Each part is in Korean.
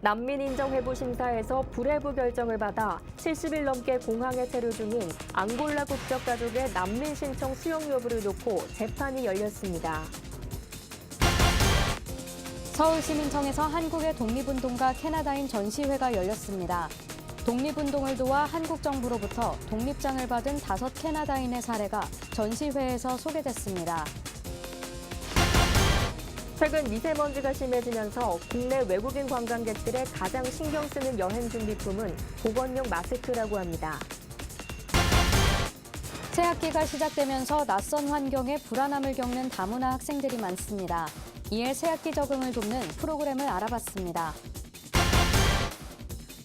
난민인정회부심사에서 불회부 결정을 받아 70일 넘게 공항에 체류 중인 앙골라 국적 가족의 난민 신청 수용 여부를 놓고 재판이 열렸습니다. 서울시민청에서 한국의 독립운동가 캐나다인 전시회가 열렸습니다. 독립운동을 도와 한국 정부로부터 독립장을 받은 5 캐나다인의 사례가 전시회에서 소개됐습니다. 최근 미세먼지가 심해지면서 국내 외국인 관광객들의 가장 신경 쓰는 여행 준비품은 보건용 마스크라고 합니다. 새학기가 시작되면서 낯선 환경에 불안함을 겪는 다문화 학생들이 많습니다. 이에 새학기 적응을 돕는 프로그램을 알아봤습니다.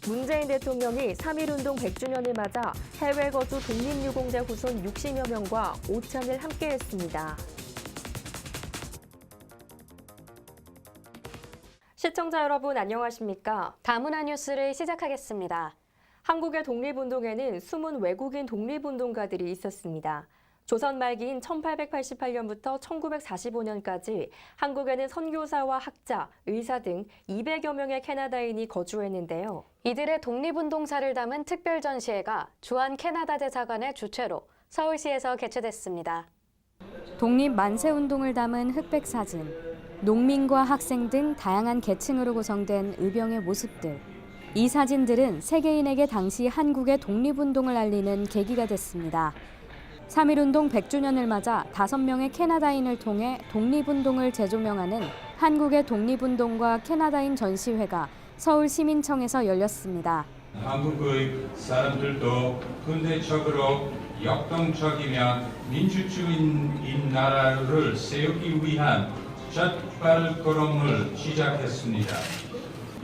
문재인 대통령이 3.1운동 100주년을 맞아 해외 거주 독립유공자 후손 60여 명과 오찬을 함께했습니다. 시청자 여러분 안녕하십니까? 다문화 뉴스를 시작하겠습니다. 한국의 독립운동에는 숨은 외국인 독립운동가들이 있었습니다. 조선 말기인 1888년부터 1945년까지 한국에는 선교사와 학자, 의사 등 200여 명의 캐나다인이 거주했는데요. 이들의 독립운동사를 담은 특별 전시회가 주한 캐나다 대사관의 주최로 서울시에서 개최됐습니다. 독립 만세운동을 담은 흑백 사진, 농민과 학생 등 다양한 계층으로 구성된 의병의 모습들. 이 사진들은 세계인에게 당시 한국의 독립운동을 알리는 계기가 됐습니다. 3.1운동 100주년을 맞아 5명의 캐나다인을 통해 독립운동을 재조명하는 한국의 독립운동과 캐나다인 전시회가 서울시민청에서 열렸습니다. 한국의 사람들도 근대적으로 역동적이며 민주주의인 나라를 세우기 위한 첫발걸음을 시작했습니다.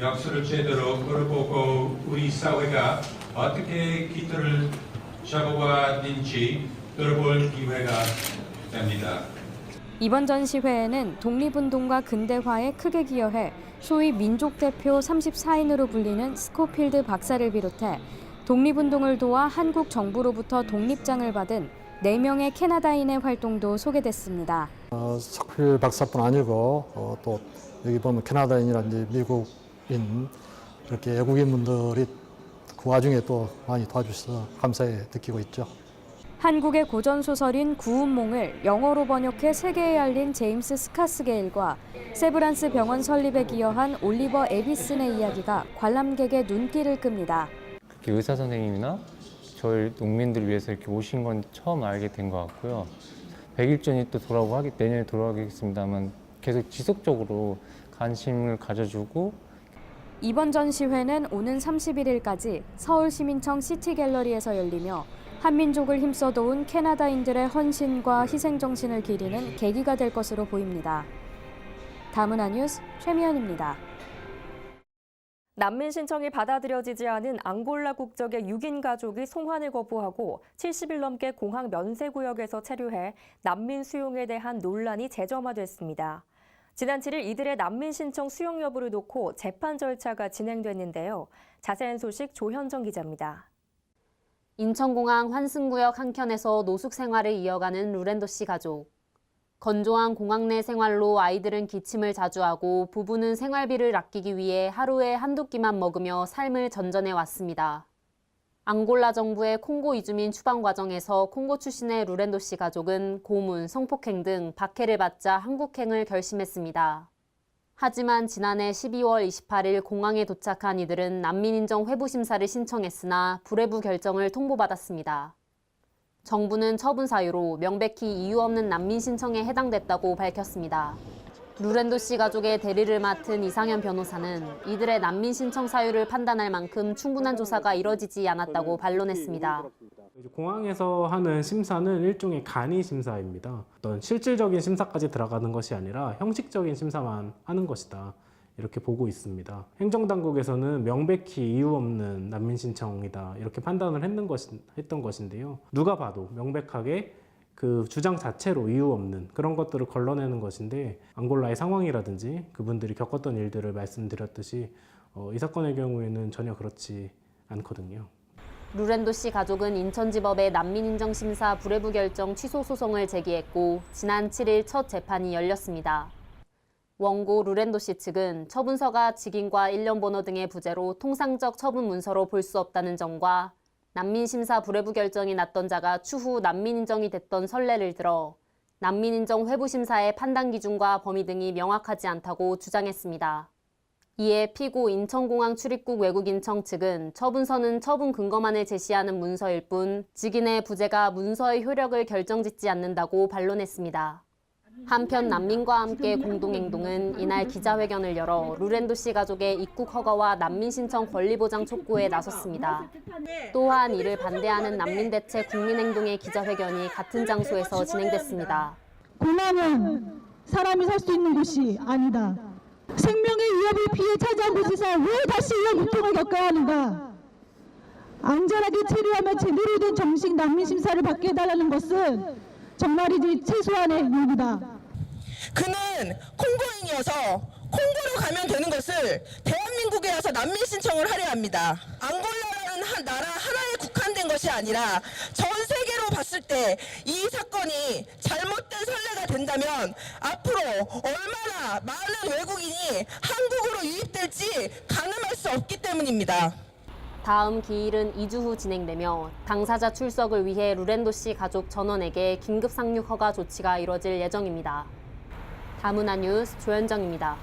역사를 제대로 물어보고 우리 사회가 어떻게 기틀을 잡아왔는지 들어볼 기회가 됩니다. 이번 전시회에는 독립운동과 근대화에 크게 기여해 소위 민족대표 34인으로 불리는 스코필드 박사를 비롯해 독립운동을 도와 한국 정부로부터 독립장을 받은 4명의 캐나다인의 활동도 소개됐습니다. 스코필 박사뿐 아니고 또 여기 보면 캐나다인이라든지 미국인 이렇게 외국인분들이 그 와중에 또 많이 도와주셔서 감사히 느끼고 있죠. 한국의 고전소설인 구운몽을 영어로 번역해 세계에 알린 제임스 스카스게일과 세브란스 병원 설립에 기여한 올리버 에비슨의 이야기가 관람객의 눈길을 끕니다. 그렇게 의사 선생님이나 저희 농민들을 위해서 이렇게 오신 건 처음 알게 된 것 같고요. 100일 전이 또 내년에 돌아가겠습니다만 계속 지속적으로 관심을 가져주고 이번 전시회는 오는 31일까지 서울시민청 시티갤러리에서 열리며 한민족을 힘써 도운 캐나다인들의 헌신과 희생정신을 기리는 계기가 될 것으로 보입니다. 다문화 뉴스 최미연입니다. 난민 신청이 받아들여지지 않은 앙골라 국적의 6인 가족이 송환을 거부하고 70일 넘게 공항 면세구역에서 체류해 난민 수용에 대한 논란이 재점화됐습니다. 지난 7일 이들의 난민 신청 수용 여부를 놓고 재판 절차가 진행됐는데요. 자세한 소식 조현정 기자입니다. 인천공항 환승구역 한켠에서 노숙 생활을 이어가는 루렌도 씨 가족. 건조한 공항 내 생활로 아이들은 기침을 자주 하고 부부는 생활비를 아끼기 위해 하루에 한두 끼만 먹으며 삶을 전전해 왔습니다. 앙골라 정부의 콩고 이주민 추방 과정에서 콩고 출신의 루렌도 씨 가족은 고문, 성폭행 등 박해를 받자 한국행을 결심했습니다. 하지만 지난해 12월 28일 공항에 도착한 이들은 난민인정 회부심사를 신청했으나 불회부 결정을 통보받았습니다. 정부는 처분 사유로 명백히 이유 없는 난민 신청에 해당됐다고 밝혔습니다. 루렌도 씨 가족의 대리를 맡은 이상현 변호사는 이들의 난민 신청 사유를 판단할 만큼 충분한 조사가 이뤄지지 않았다고 반론했습니다. 공항에서 하는 심사는 일종의 간이 심사입니다. 어떤 실질적인 심사까지 들어가는 것이 아니라 형식적인 심사만 하는 것이다. 이렇게 보고 있습니다. 행정당국에서는 명백히 이유 없는 난민 신청이다. 이렇게 판단을 했던 것인데요. 누가 봐도 명백하게 그 주장 자체로 이유 없는 그런 것들을 걸러내는 것인데 앙골라의 상황이라든지 그분들이 겪었던 일들을 말씀드렸듯이 이 사건의 경우에는 전혀 그렇지 않거든요. 루렌도 씨 가족은 인천지법에 난민인정심사 불회부 결정 취소 소송을 제기했고 지난 7일 첫 재판이 열렸습니다. 원고 루렌도씨 측은 처분서가 직인과 일련 번호 등의 부재로 통상적 처분 문서로 볼 수 없다는 점과 난민심사 불회부 결정이 났던 자가 추후 난민 인정이 됐던 선례를 들어 난민 인정 회부 심사의 판단 기준과 범위 등이 명확하지 않다고 주장했습니다. 이에 피고 인천공항 출입국 외국인청 측은 처분서는 처분 근거만을 제시하는 문서일 뿐 직인의 부재가 문서의 효력을 결정짓지 않는다고 반론했습니다. 한편 난민과 함께 공동행동은 이날 기자회견을 열어 루렌도씨 가족의 입국 허가와 난민 신청 권리 보장 촉구에 나섰습니다. 또한 이를 반대하는 난민대체 국민행동의 기자회견이 같은 장소에서 진행됐습니다. 공항은 사람이 살 수 있는 곳이 아니다. 생명의 위협을 피해 찾아온 곳에서 왜 다시 이런 고통을 겪어야 하는가? 안전하게 체류하며 제대로 된 정식 난민 심사를 받게 해달라는 것은 정말이지 최소한의 요구다. 그는 콩고인이어서 콩고로 가면 되는 것을 대한민국에 와서 난민 신청을 하려 합니다. 앙골라라는 나라 하나에 국한된 것이 아니라 전 세계로 봤을 때 이 사건이 잘못된 선례가 된다면 앞으로 얼마나 많은 외국인이 한국으로 유입될지 가늠할 수 없기 때문입니다. 다음 기일은 2주 후 진행되며 당사자 출석을 위해 루렌도씨 가족 전원에게 긴급 상륙 허가 조치가 이뤄질 예정입니다. 다문화 뉴스 조현정입니다.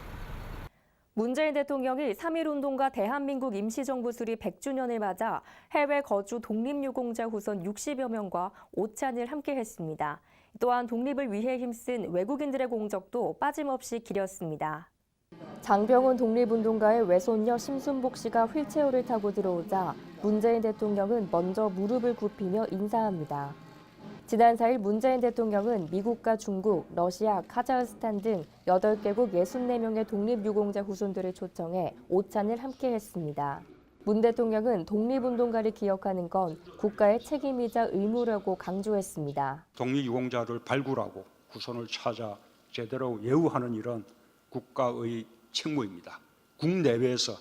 문재인 대통령이 3.1운동과 대한민국 임시정부 수립 100주년을 맞아 해외 거주 독립유공자 후손 60여 명과 오찬을 함께 했습니다. 또한 독립을 위해 힘쓴 외국인들의 공적도 빠짐없이 기렸습니다. 장병훈 독립운동가의 외손녀 심순복 씨가 휠체어를 타고 들어오자 문재인 대통령은 먼저 무릎을 굽히며 인사합니다. 지난 4일 문재인 대통령은 미국과 중국, 러시아, 카자흐스탄 등 8개국 64명의 독립유공자 후손들을 초청해 오찬을 함께 했습니다. 문 대통령은 독립운동가를 기억하는 건 국가의 책임이자 의무라고 강조했습니다. 독립유공자를 발굴하고 후손을 찾아 제대로 예우하는 일은 국가의 책무입니다. 국내외에서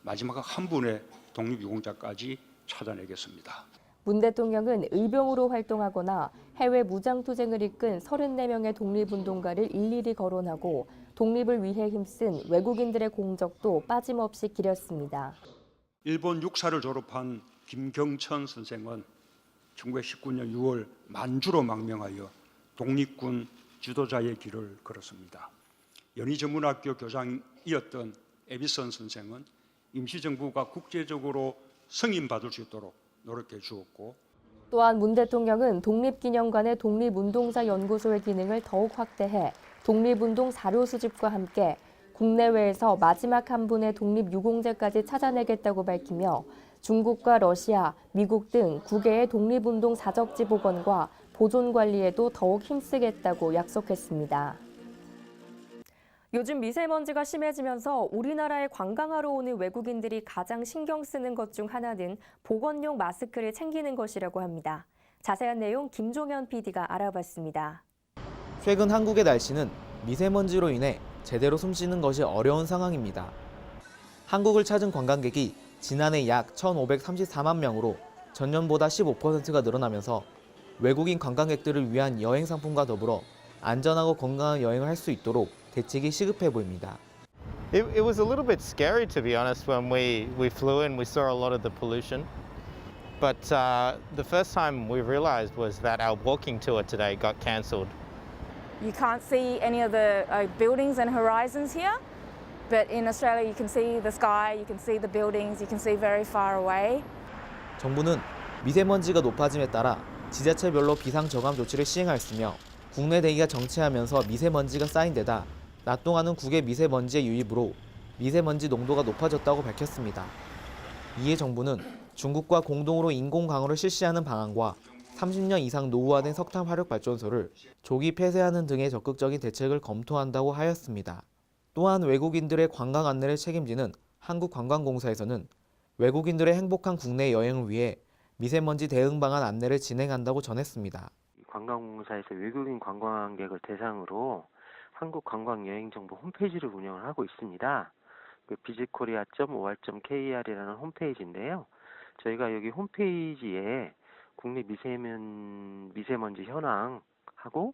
마지막 한 분의 독립유공자까지 찾아내겠습니다. 문 대통령은 의병으로 활동하거나 해외 무장투쟁을 이끈 34명의 독립운동가를 일일이 거론하고 독립을 위해 힘쓴 외국인들의 공적도 빠짐없이 기렸습니다. 일본 육사를 졸업한 김경천 선생은 1919년 6월 만주로 망명하여 독립군 지도자의 길을 걸었습니다. 연희전문학교 교장이었던 에비슨 선생은 임시정부가 국제적으로 승인받을 수 있도록 노력해 주었고, 또한 문 대통령은 독립기념관의 독립운동사 연구소의 기능을 더욱 확대해 독립운동 자료 수집과 함께 국내외에서 마지막 한 분의 독립유공자까지 찾아내겠다고 밝히며 중국과 러시아, 미국 등 9개의 독립운동 사적지 복원과 보존 관리에도 더욱 힘쓰겠다고 약속했습니다. 요즘 미세먼지가 심해지면서 우리나라에 관광하러 오는 외국인들이 가장 신경 쓰는 것 중 하나는 보건용 마스크를 챙기는 것이라고 합니다. 자세한 내용 김종현 PD가 알아봤습니다. 최근 한국의 날씨는 미세먼지로 인해 제대로 숨쉬는 것이 어려운 상황입니다. 한국을 찾은 관광객이 지난해 약 1,534만 명으로 전년보다 15%가 늘어나면서 외국인 관광객들을 위한 여행 상품과 더불어 안전하고 건강한 여행을 할 수 있도록 대책이 시급해 보입니다. It was a little bit scary, to be honest, when we flew in. We saw a lot of the pollution. But the first time we realized was that our walking tour today got cancelled. You can't see any of the buildings and horizons here, but in Australia you can see the sky, you can see the buildings, you can see very far away. 정부는 미세먼지가 높아짐에 따라 지자체별로 비상저감 조치를 시행하였으며 국내 대기가 정체하면서 미세먼지가 쌓인 데다 낮 동안은 국외 미세먼지의 유입으로 미세먼지 농도가 높아졌다고 밝혔습니다. 이에 정부는 중국과 공동으로 인공 강우를 실시하는 방안과 30년 이상 노후화된 석탄 화력 발전소를 조기 폐쇄하는 등의 적극적인 대책을 검토한다고 하였습니다. 또한 외국인들의 관광 안내를 책임지는 한국관광공사에서는 외국인들의 행복한 국내 여행을 위해 미세먼지 대응 방안 안내를 진행한다고 전했습니다. 관광공사에서 외국인 관광객을 대상으로 한국관광여행정보 홈페이지를 운영을 하고 있습니다. visitkorea.or.kr이라는 홈페이지인데요. 저희가 여기 홈페이지에 국내 미세먼지 현황하고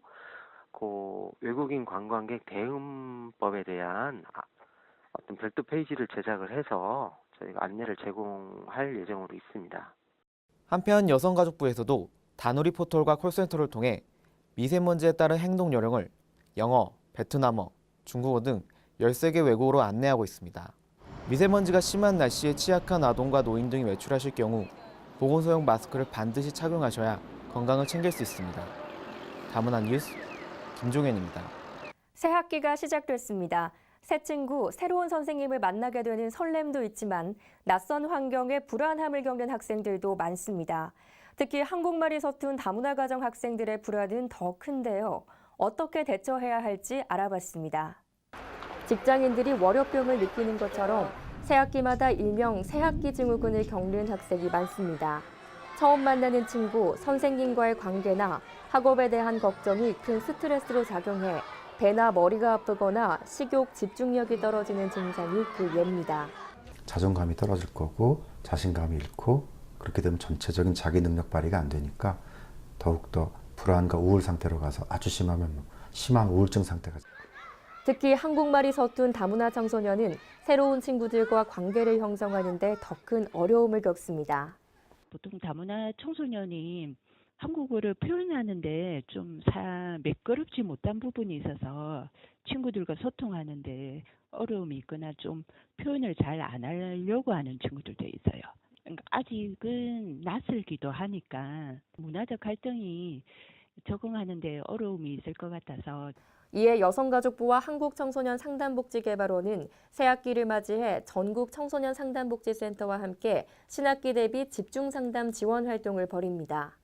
그 외국인 관광객 대응법에 대한 어떤 별도 페이지를 제작을 해서 저희가 안내를 제공할 예정으로 있습니다. 한편 여성가족부에서도 다누리 포털과 콜센터를 통해 미세먼지에 따른 행동 요령을 영어, 베트남어, 중국어 등 13개 외국어로 안내하고 있습니다. 미세먼지가 심한 날씨에 취약한 아동과 노인 등이 외출하실 경우 보건소용 마스크를 반드시 착용하셔야 건강을 챙길 수 있습니다. 다문화 뉴스 김종현입니다. 새 학기가 시작됐습니다. 새 친구, 새로운 선생님을 만나게 되는 설렘도 있지만 낯선 환경에 불안함을 겪는 학생들도 많습니다. 특히 한국말이 서툰 다문화 가정 학생들의 불안은 더 큰데요. 어떻게 대처해야 할지 알아봤습니다. 직장인들이 월요병을 느끼는 것처럼 새학기마다 일명 새학기 증후군을 겪는 학생이 많습니다. 처음 만나는 친구, 선생님과의 관계나 학업에 대한 걱정이 큰 스트레스로 작용해 배나 머리가 아프거나 식욕, 집중력이 떨어지는 증상이 그 예입니다. 자존감이 떨어질 거고 자신감이 잃고 그렇게 되면 전체적인 자기 능력 발휘가 안 되니까 더욱더 불안과 우울 상태로 가서 아주 심하면 심한 우울증 상태가. 특히 한국말이 서툰 다문화 청소년은 새로운 친구들과 관계를 형성하는 데 더 큰 어려움을 겪습니다. 보통 다문화 청소년이 한국어를 표현하는데 좀 매끄럽지 못한 부분이 있어서 친구들과 소통하는데 어려움이 있거나 좀 표현을 잘 안 하려고 하는 친구들도 있어요. 그러니까 아직은 낯설기도 하니까 문화적 갈등이 적응하는 데 어려움이 있을 것 같아서. 이에 여성가족부와 한국청소년상담복지개발원은 새학기를 맞이해 전국 청소년 상담복지센터와 함께 신학기 대비 집중상담 지원 활동을 벌입니다.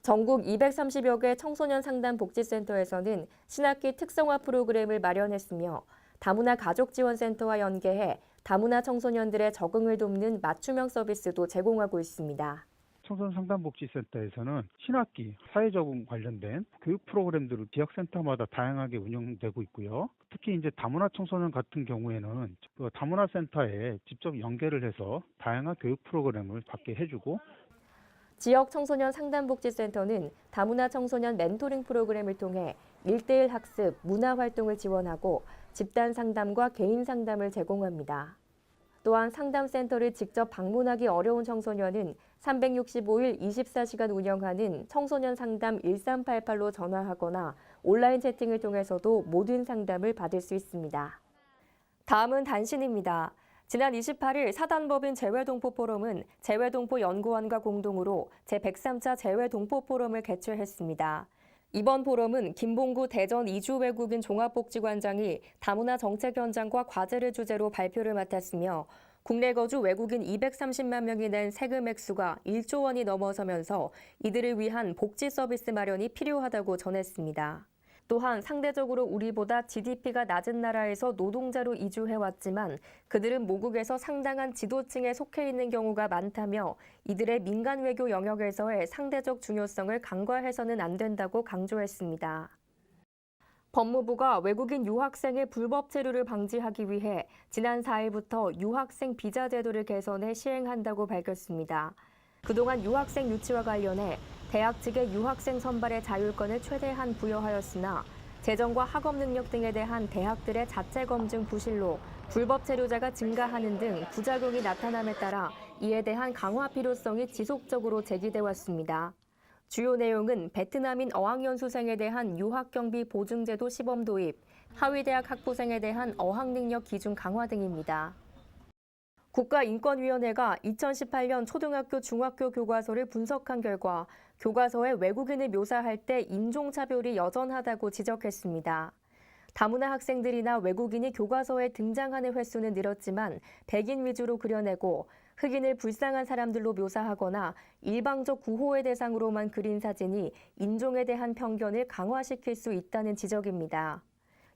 전국 230여 개 청소년 상담복지센터에서는 신학기 특성화 프로그램을 마련했으며 다문화 가족지원센터와 연계해 다문화 청소년들의 적응을 돕는 맞춤형 서비스도 제공하고 있습니다. 청소년 상담복지센터에서는 신학기 사회적응 관련된 교육 프로그램들을 지역센터마다 다양하게 운영되고 있고요. 특히 이제 다문화 청소년 같은 경우에는 그 다문화 센터에 직접 연계를 해서 다양한 교육 프로그램을 받게 해주고, 지역 청소년 상담복지센터는 다문화 청소년 멘토링 프로그램을 통해 1:1 학습, 문화 활동을 지원하고 집단 상담과 개인 상담을 제공합니다. 또한 상담센터를 직접 방문하기 어려운 청소년은 365일 24시간 운영하는 청소년 상담 1388로 전화하거나 온라인 채팅을 통해서도 모든 상담을 받을 수 있습니다. 다음은 단신입니다. 지난 28일 사단법인 재외동포 포럼은 재외동포 연구원과 공동으로 제103차 재외동포 포럼을 개최했습니다. 이번 포럼은 김봉구 대전 이주 외국인 종합복지관장이 다문화 정책 현장과 과제를 주제로 발표를 맡았으며 국내 거주 외국인 230만 명이 낸 세금 액수가 1조 원이 넘어서면서 이들을 위한 복지 서비스 마련이 필요하다고 전했습니다. 또한 상대적으로 우리보다 GDP가 낮은 나라에서 노동자로 이주해왔지만 그들은 모국에서 상당한 지도층에 속해 있는 경우가 많다며 이들의 민간 외교 영역에서의 상대적 중요성을 간과해서는 안 된다고 강조했습니다. 법무부가 외국인 유학생의 불법 체류를 방지하기 위해 지난 4일부터 유학생 비자 제도를 개선해 시행한다고 밝혔습니다. 그동안 유학생 유치와 관련해 대학 측의 유학생 선발의 자율권을 최대한 부여하였으나 재정과 학업 능력 등에 대한 대학들의 자체 검증 부실로 불법 체류자가 증가하는 등 부작용이 나타남에 따라 이에 대한 강화 필요성이 지속적으로 제기돼 왔습니다. 주요 내용은 베트남인 어학연수생에 대한 유학경비 보증제도 시범 도입, 하위대학 학부생에 대한 어학능력 기준 강화 등입니다. 국가인권위원회가 2018년 초등학교, 중학교 교과서를 분석한 결과 교과서에 외국인을 묘사할 때 인종차별이 여전하다고 지적했습니다. 다문화 학생들이나 외국인이 교과서에 등장하는 횟수는 늘었지만 백인 위주로 그려내고 흑인을 불쌍한 사람들로 묘사하거나 일방적 구호의 대상으로만 그린 사진이 인종에 대한 편견을 강화시킬 수 있다는 지적입니다.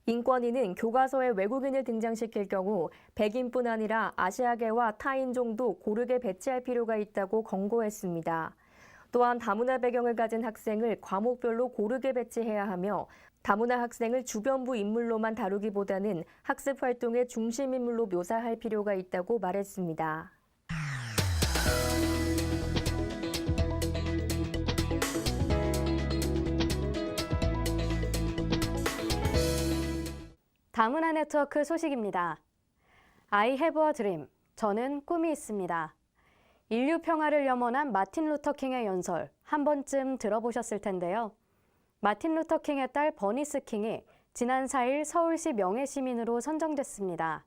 인권위는 교과서에 외국인을 등장시킬 경우 백인뿐 아니라 아시아계와 타인종도 고르게 배치할 필요가 있다고 권고했습니다. 또한 다문화 배경을 가진 학생을 과목별로 고르게 배치해야 하며 다문화 학생을 주변부 인물로만 다루기보다는 학습 활동의 중심 인물로 묘사할 필요가 있다고 말했습니다. 다문화 네트워크 소식입니다. I have a dream. 저는 꿈이 있습니다. 인류 평화를 염원한 마틴 루터 킹의 연설 한 번쯤 들어보셨을 텐데요. 마틴 루터 킹의 딸 버니스 킹이 지난 4일 서울시 명예시민으로 선정됐습니다.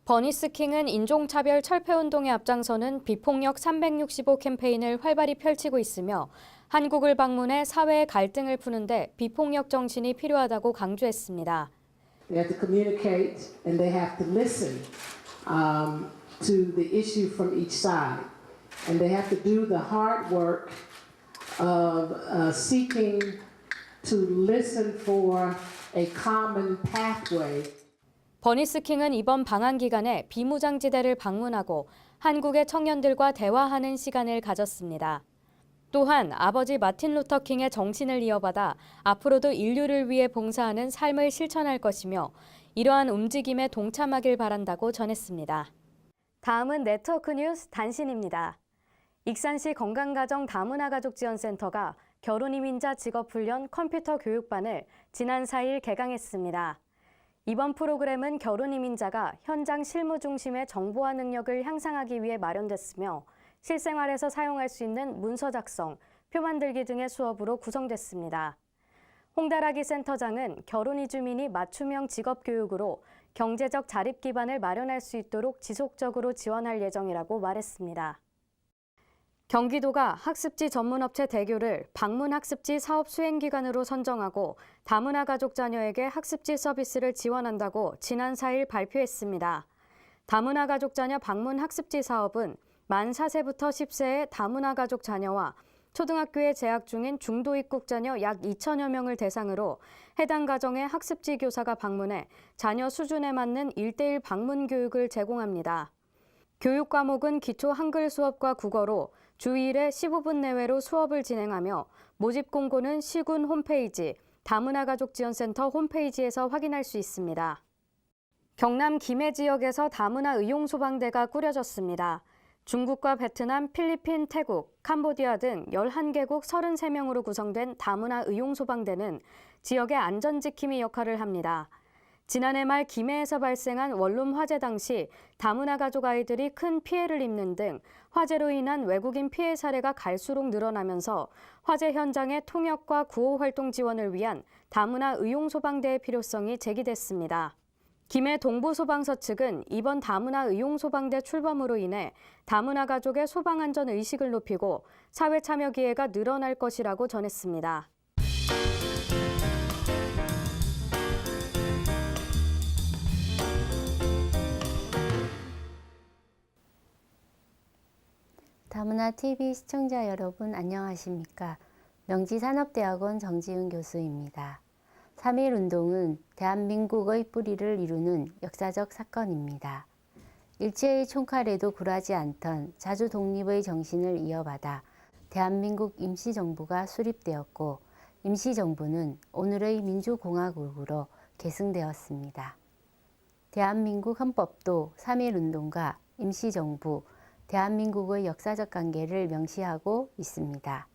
버니스 킹은 인종차별 철폐운동에 앞장서는 비폭력 365 캠페인을 활발히 펼치고 있으며 한국을 방문해 사회의 갈등을 푸는데 비폭력 정신이 필요하다고 강조했습니다. They have to communicate and they have to listen to the issue from each side. And they have to do the hard work of seeking to listen for a common pathway. 버니스 킹은 이번 방한 기간에 비무장지대를 방문하고 한국의 청년들과 대화하는 시간을 가졌습니다. 또한 아버지 마틴 루터 킹의 정신을 이어받아 앞으로도 인류를 위해 봉사하는 삶을 실천할 것이며 이러한 움직임에 동참하길 바란다고 전했습니다. 다음은 네트워크 뉴스 단신입니다. 익산시 건강가정 다문화가족지원센터가 결혼이민자 직업훈련 컴퓨터 교육반을 지난 4일 개강했습니다. 이번 프로그램은 결혼이민자가 현장 실무 중심의 정보화 능력을 향상하기 위해 마련됐으며 실생활에서 사용할 수 있는 문서 작성, 표 만들기 등의 수업으로 구성됐습니다. 홍다라기 센터장은 결혼 이주민이 맞춤형 직업 교육으로 경제적 자립 기반을 마련할 수 있도록 지속적으로 지원할 예정이라고 말했습니다. 경기도가 학습지 전문업체 대교를 방문학습지 사업 수행기관으로 선정하고 다문화 가족 자녀에게 학습지 서비스를 지원한다고 지난 4일 발표했습니다. 다문화 가족 자녀 방문학습지 사업은 만 4세부터 10세의 다문화 가족 자녀와 초등학교에 재학 중인 중도 입국 자녀 약 2천여 명을 대상으로 해당 가정의 학습지 교사가 방문해 자녀 수준에 맞는 1:1 방문 교육을 제공합니다. 교육 과목은 기초 한글 수업과 국어로 주 2일에 15분 내외로 수업을 진행하며 모집 공고는 시군 홈페이지, 다문화가족지원센터 홈페이지에서 확인할 수 있습니다. 경남 김해 지역에서 다문화 의용소방대가 꾸려졌습니다. 중국과 베트남, 필리핀, 태국, 캄보디아 등 11개국 33명으로 구성된 다문화 의용소방대는 지역의 안전지킴이 역할을 합니다. 지난해 말 김해에서 발생한 원룸 화재 당시 다문화 가족 아이들이 큰 피해를 입는 등 화재로 인한 외국인 피해 사례가 갈수록 늘어나면서 화재 현장의 통역과 구호 활동 지원을 위한 다문화 의용소방대의 필요성이 제기됐습니다. 김해 동부소방서 측은 이번 다문화 의용소방대 출범으로 인해 다문화 가족의 소방안전 의식을 높이고 사회 참여 기회가 늘어날 것이라고 전했습니다. 다문화TV 시청자 여러분 안녕하십니까? 명지산업대학원 정지은 교수입니다. 3.1운동은 대한민국의 뿌리를 이루는 역사적 사건입니다. 일제의 총칼에도 굴하지 않던 자주 독립의 정신을 이어받아 대한민국 임시정부가 수립되었고 임시정부는 오늘의 민주공화국으로 계승되었습니다. 대한민국 헌법도 3.1운동과 임시정부, 대한민국의 역사적 관계를 명시하고 있습니다.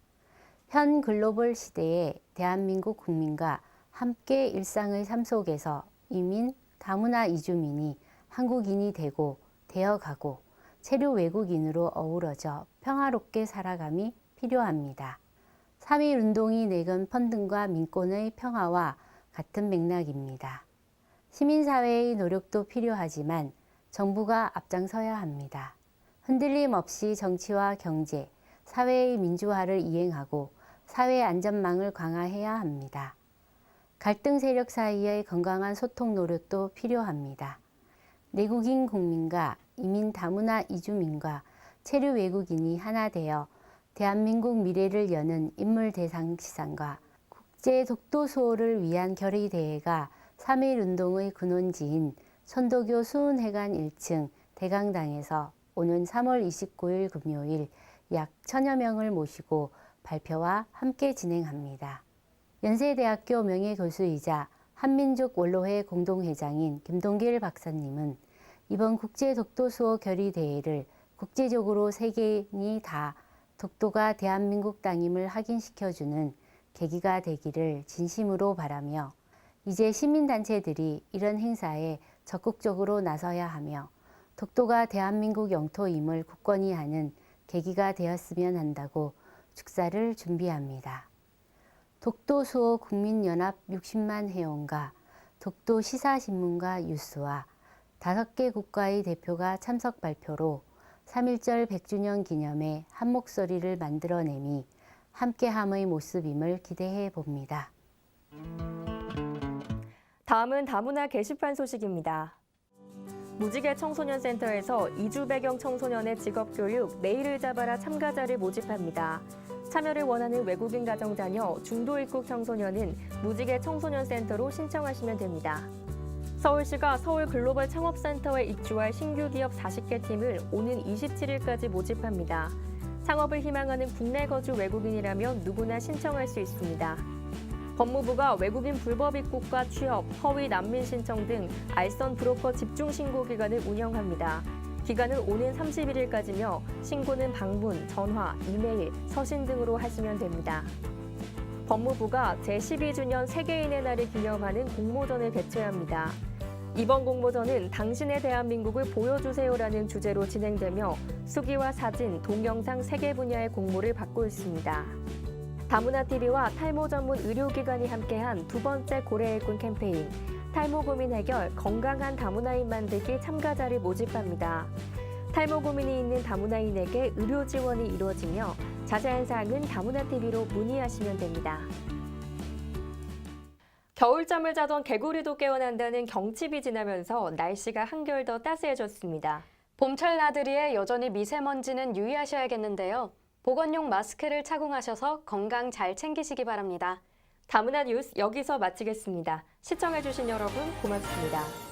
현 글로벌 시대에 대한민국 국민과 함께 일상의 삶 속에서 이민, 다문화 이주민이 한국인이 되고 되어가고 체류 외국인으로 어우러져 평화롭게 살아감이 필요합니다. 3.1운동이 내건 평등과 민권의 평화와 같은 맥락입니다. 시민사회의 노력도 필요하지만 정부가 앞장서야 합니다. 흔들림 없이 정치와 경제, 사회의 민주화를 이행하고 사회 안전망을 강화해야 합니다. 갈등 세력 사이의 건강한 소통 노력도 필요합니다. 내국인 국민과 이민 다문화 이주민과 체류 외국인이 하나 되어 대한민국 미래를 여는 인물 대상 시상과 국제 독도 수호를 위한 결의대회가 3.1운동의 근원지인 천도교 수훈회관 1층 대강당에서 오는 3월 29일 금요일 약 1000여 명을 모시고 발표와 함께 진행합니다. 연세대학교 명예교수이자 한민족 원로회 공동회장인 김동길 박사님은 이번 국제 독도 수호 결의대회를 국제적으로 세계인이 다 독도가 대한민국 땅임을 확인시켜주는 계기가 되기를 진심으로 바라며 이제 시민단체들이 이런 행사에 적극적으로 나서야 하며 독도가 대한민국 영토임을 굳건히 하는 계기가 되었으면 한다고 축사를 준비합니다. 독도 수호 국민연합 60만 회원과 독도 시사신문과 뉴스와 5개 국가의 대표가 참석 발표로 3.1절 100주년 기념에 한 목소리를 만들어내미 함께함의 모습임을 기대해 봅니다. 다음은 다문화 게시판 소식입니다. 무지개 청소년센터에서 이주 배경 청소년의 직업교육 내일을 잡아라 참가자를 모집합니다. 참여를 원하는 외국인 가정자녀, 중도 입국 청소년은 무지개 청소년센터로 신청하시면 됩니다. 서울시가 서울 글로벌 창업센터에 입주할 신규 기업 40개 팀을 오는 27일까지 모집합니다. 창업을 희망하는 국내 거주 외국인이라면 누구나 신청할 수 있습니다. 법무부가 외국인 불법 입국과 취업, 허위 난민 신청 등 알선 브로커 집중 신고 기간을 운영합니다. 기간은 오는 31일까지며 신고는 방문, 전화, 이메일, 서신 등으로 하시면 됩니다. 법무부가 제12주년 세계인의 날을 기념하는 공모전을 개최합니다. 이번 공모전은 당신의 대한민국을 보여주세요라는 주제로 진행되며 수기와 사진, 동영상 3개 분야의 공모를 받고 있습니다. 다문화TV와 탈모 전문 의료기관이 함께한 두 번째 고래 일꾼 캠페인 탈모 고민 해결 건강한 다문화인 만들기 참가자를 모집합니다. 탈모 고민이 있는 다문화인에게 의료 지원이 이루어지며 자세한 사항은 다문화TV로 문의하시면 됩니다. 겨울잠을 자던 개구리도 깨어난다는 경칩이 지나면서 날씨가 한결 더 따스해졌습니다. 봄철 나들이에 여전히 미세먼지는 유의하셔야겠는데요. 보건용 마스크를 착용하셔서 건강 잘 챙기시기 바랍니다. 다문화 뉴스 여기서 마치겠습니다. 시청해주신 여러분 고맙습니다.